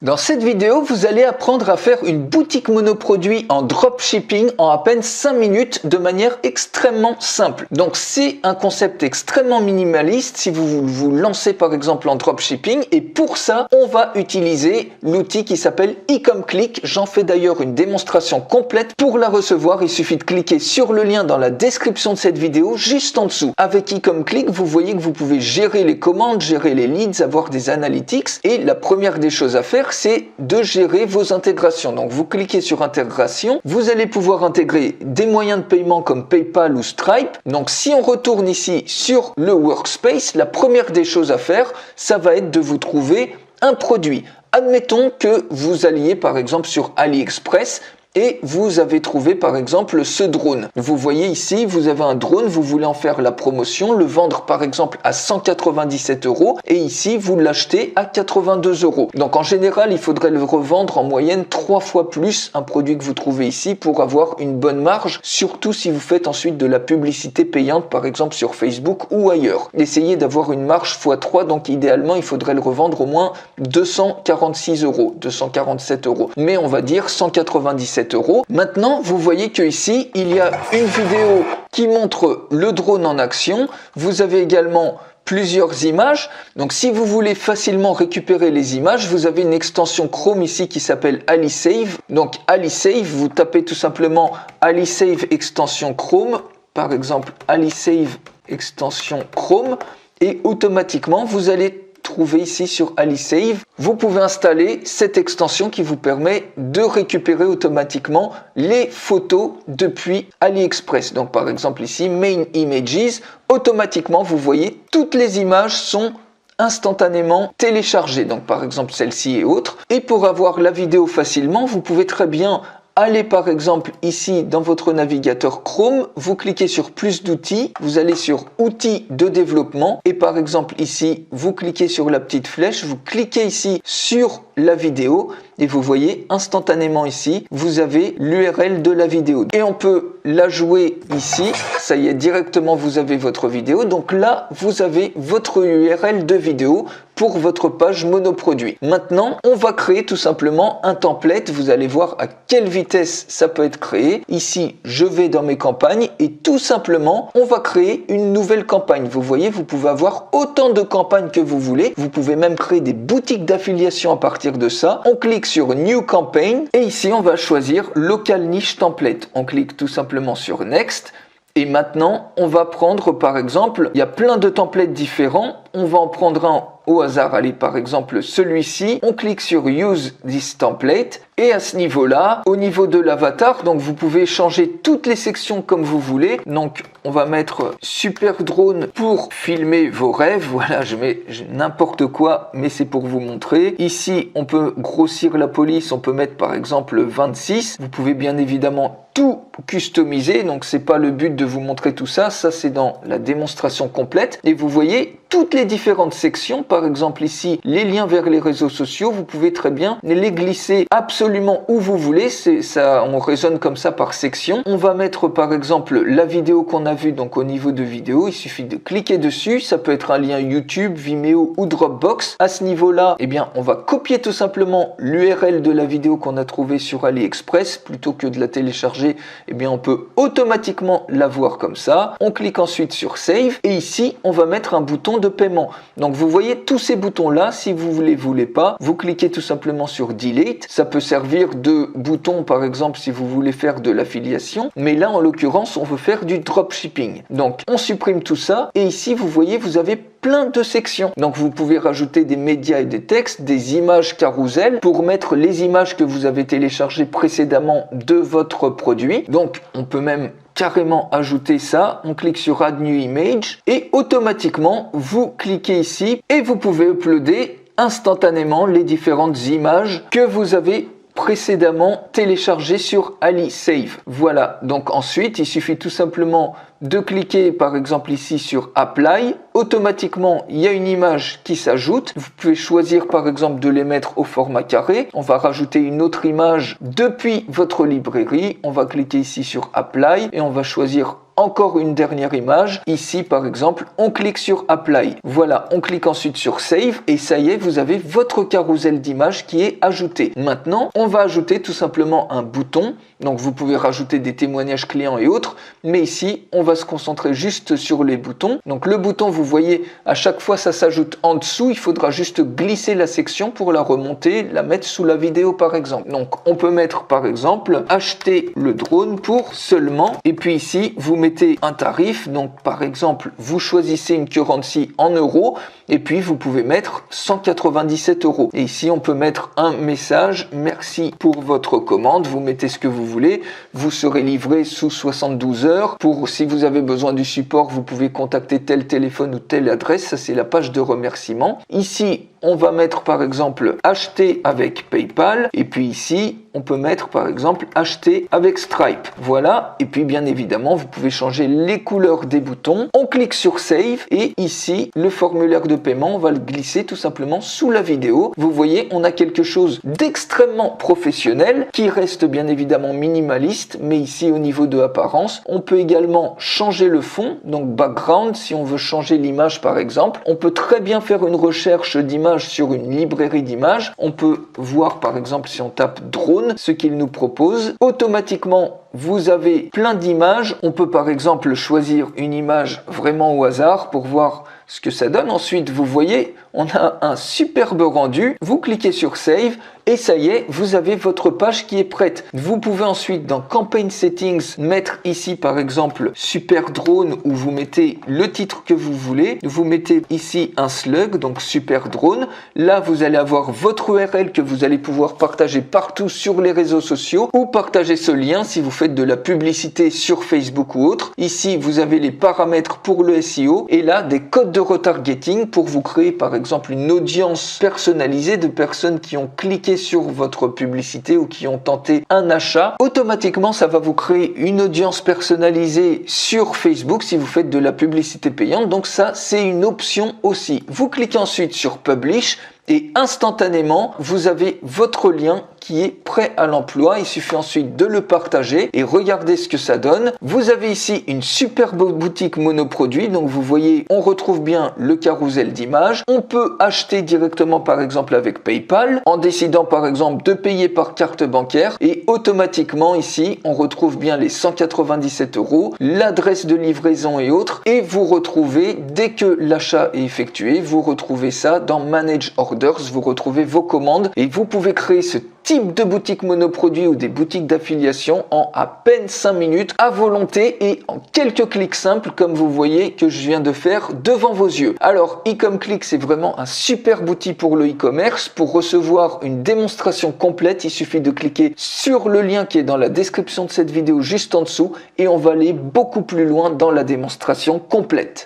Dans cette vidéo, vous allez apprendre à faire une boutique monoproduit en dropshipping en à peine 5 minutes de manière extrêmement simple. Donc c'est un concept extrêmement minimaliste si vous vous lancez par exemple en dropshipping, et pour ça, on va utiliser l'outil qui s'appelle Ecomclick. J'en fais d'ailleurs une démonstration complète. Pour la recevoir, il suffit de cliquer sur le lien dans la description de cette vidéo juste en dessous. Avec Ecomclick, vous voyez que vous pouvez gérer les commandes, gérer les leads, avoir des analytics, et la première des choses à faire, c'est de gérer vos intégrations. Donc vous cliquez sur intégration, vous allez pouvoir intégrer des moyens de paiement comme PayPal ou Stripe. Donc si on retourne ici sur le workspace, la première des choses à faire, ça va être de vous trouver un produit. Admettons que vous alliez par exemple sur AliExpress et vous avez trouvé par exemple ce drone. Vous voyez ici, vous avez un drone, vous voulez en faire la promotion, le vendre par exemple à 197 € et ici vous l'achetez à 82 €. Donc en général, il faudrait le revendre en moyenne 3 fois plus un produit que vous trouvez ici pour avoir une bonne marge, surtout si vous faites ensuite de la publicité payante par exemple sur Facebook ou ailleurs. Essayez d'avoir une marge x3, donc idéalement il faudrait le revendre au moins 246 €, 247 €, mais on va dire 197 €. Maintenant, vous voyez que ici, il y a une vidéo qui montre le drone en action. Vous avez également plusieurs images. Donc, si vous voulez facilement récupérer les images, vous avez une extension Chrome ici qui s'appelle AliSave. Donc, AliSave, vous tapez tout simplement AliSave extension Chrome, par exemple AliSave extension Chrome, et automatiquement, vous allez trouver ici sur AliSave, vous pouvez installer cette extension qui vous permet de récupérer automatiquement les photos depuis AliExpress. Donc par exemple ici, Main Images, automatiquement vous voyez toutes les images sont instantanément téléchargées. Donc par exemple celle-ci et autres. Et pour avoir la vidéo facilement, vous pouvez très bien allez par exemple ici dans votre navigateur Chrome, vous cliquez sur plus d'outils, vous allez sur outils de développement et par exemple ici vous cliquez sur la petite flèche, vous cliquez ici sur la vidéo et vous voyez instantanément ici vous avez l'URL de la vidéo et on peut la jouer ici, ça y est, directement vous avez votre vidéo. Donc là vous avez votre URL de vidéo pour votre page monoproduit. Maintenant on va créer tout simplement un template, vous allez voir à quelle vitesse ça peut être créé. Ici je vais dans mes campagnes et tout simplement on va créer une nouvelle campagne. Vous voyez, vous pouvez avoir autant de campagnes que vous voulez, vous pouvez même créer des boutiques d'affiliation à partir de ça. On clique sur New Campaign et ici on va choisir Local Niche Template. On clique tout simplement sur Next. Et maintenant, on va prendre par exemple, il y a plein de templates différents. On va en prendre un au hasard. Allez, par exemple, celui-ci. On clique sur Use this template. Et à ce niveau-là, au niveau de l'avatar, donc vous pouvez changer toutes les sections comme vous voulez. Donc, on va mettre super drone pour filmer vos rêves. Voilà, je mets n'importe quoi, mais c'est pour vous montrer. Ici, on peut grossir la police. On peut mettre par exemple 26. Vous pouvez bien évidemment tout customiser. Donc, c'est pas le but de vous montrer tout ça. Ça, c'est dans la démonstration complète. Et vous voyez toutes les différentes sections. Par exemple, ici, les liens vers les réseaux sociaux. Vous pouvez très bien les glisser absolument où vous voulez. C'est ça, on raisonne comme ça par section. On va mettre par exemple la vidéo qu'on a vue. Donc, au niveau de vidéo, il suffit de cliquer dessus. Ça peut être un lien YouTube, Vimeo ou Dropbox. À ce niveau-là, eh bien, on va copier tout simplement l'URL de la vidéo qu'on a trouvée sur AliExpress. Plutôt que de la télécharger, eh bien, on peut automatiquement la voir comme ça. On clique ensuite sur Save et ici, on va mettre un bouton de paiement. Donc, vous voyez tous ces boutons-là. Si vous voulez pas, vous cliquez tout simplement sur Delete. Ça peut servir de bouton, par exemple, si vous voulez faire de l'affiliation. Mais là, en l'occurrence, on veut faire du dropshipping. Donc, on supprime tout ça. Et ici, vous voyez, vous avez plein de sections. Donc, vous pouvez rajouter des médias et des textes, des images carousel pour mettre les images que vous avez téléchargées précédemment de votre produit. Donc, on peut même carrément ajouter ça. On clique sur Add New Image et automatiquement, vous cliquez ici et vous pouvez uploader instantanément les différentes images que vous avez précédemment téléchargé sur AliSave. Voilà, donc ensuite il suffit tout simplement de cliquer par exemple ici sur Apply. Automatiquement il y a une image qui s'ajoute. Vous pouvez choisir par exemple de les mettre au format carré. On va rajouter une autre image depuis votre librairie. On va cliquer ici sur Apply et on va choisir encore une dernière image. Ici par exemple, on clique sur Apply. Voilà, on clique ensuite sur Save et ça y est, vous avez votre carrousel d'images qui est ajouté. Maintenant, on va ajouter tout simplement un bouton. Donc vous pouvez rajouter des témoignages clients et autres, mais ici, on va se concentrer juste sur les boutons. Donc le bouton, vous voyez, à chaque fois ça s'ajoute en dessous, il faudra juste glisser la section pour la remonter, la mettre sous la vidéo par exemple. Donc on peut mettre par exemple acheter le drone pour seulement, et puis ici vous mettez un tarif. Donc par exemple vous choisissez une currency en euros et puis vous pouvez mettre 197 euros. Et ici on peut mettre un message: merci pour votre commande. Vous mettez ce que vous voulez, vous serez livré sous 72 heures. Pour si vous avez besoin du support, vous pouvez contacter tel téléphone ou telle adresse. Ça c'est la page de remerciement. Ici on va mettre par exemple acheter avec PayPal, et puis ici on peut mettre par exemple acheter avec Stripe. Voilà, et puis bien évidemment vous pouvez changer les couleurs des boutons. On clique sur Save et ici le formulaire de paiement, on va le glisser tout simplement sous la vidéo. Vous voyez, on a quelque chose d'extrêmement professionnel qui reste bien évidemment minimaliste, mais ici au niveau de apparence, on peut également changer le fond, donc background. Si on veut changer l'image par exemple, on peut très bien faire une recherche d'images sur une librairie d'images. On peut voir par exemple si on tape drone, ce qu'il nous propose. Automatiquement, vous avez plein d'images. On peut par exemple choisir une image vraiment au hasard pour voir ce que ça donne. Ensuite, vous voyez, on a un superbe rendu. Vous cliquez sur Save et ça y est, vous avez votre page qui est prête. Vous pouvez ensuite dans Campaign Settings mettre ici par exemple Super Drone, où vous mettez le titre que vous voulez. Vous mettez ici un slug, donc Super Drone. Là, vous allez avoir votre URL que vous allez pouvoir partager partout sur les réseaux sociaux, ou partager ce lien si vous faites de la publicité sur Facebook ou autre. Ici, vous avez les paramètres pour le SEO et là, des codes de retargeting pour vous créer par exemple une audience personnalisée de personnes qui ont cliqué sur votre publicité ou qui ont tenté un achat. Automatiquement, ça va vous créer une audience personnalisée sur Facebook si vous faites de la publicité payante. Donc ça, c'est une option aussi. Vous cliquez ensuite sur Publish et instantanément, vous avez votre lien qui est prêt à l'emploi. Il suffit ensuite de le partager et regardez ce que ça donne. Vous avez ici une superbe boutique monoproduit. Donc vous voyez, on retrouve bien le carrousel d'images. On peut acheter directement par exemple avec PayPal en décidant par exemple de payer par carte bancaire, et automatiquement ici, on retrouve bien les 197 euros, l'adresse de livraison et autres. Et vous retrouvez, dès que l'achat est effectué, vous retrouvez ça dans Manage Orders. Vous retrouvez vos commandes et vous pouvez créer ce type de boutique monoproduit ou des boutiques d'affiliation en à peine 5 minutes à volonté et en quelques clics simples, comme vous voyez que je viens de faire devant vos yeux. Alors, EcomClick, c'est vraiment un super outil pour le e-commerce. Pour recevoir une démonstration complète, il suffit de cliquer sur le lien qui est dans la description de cette vidéo juste en dessous et on va aller beaucoup plus loin dans la démonstration complète.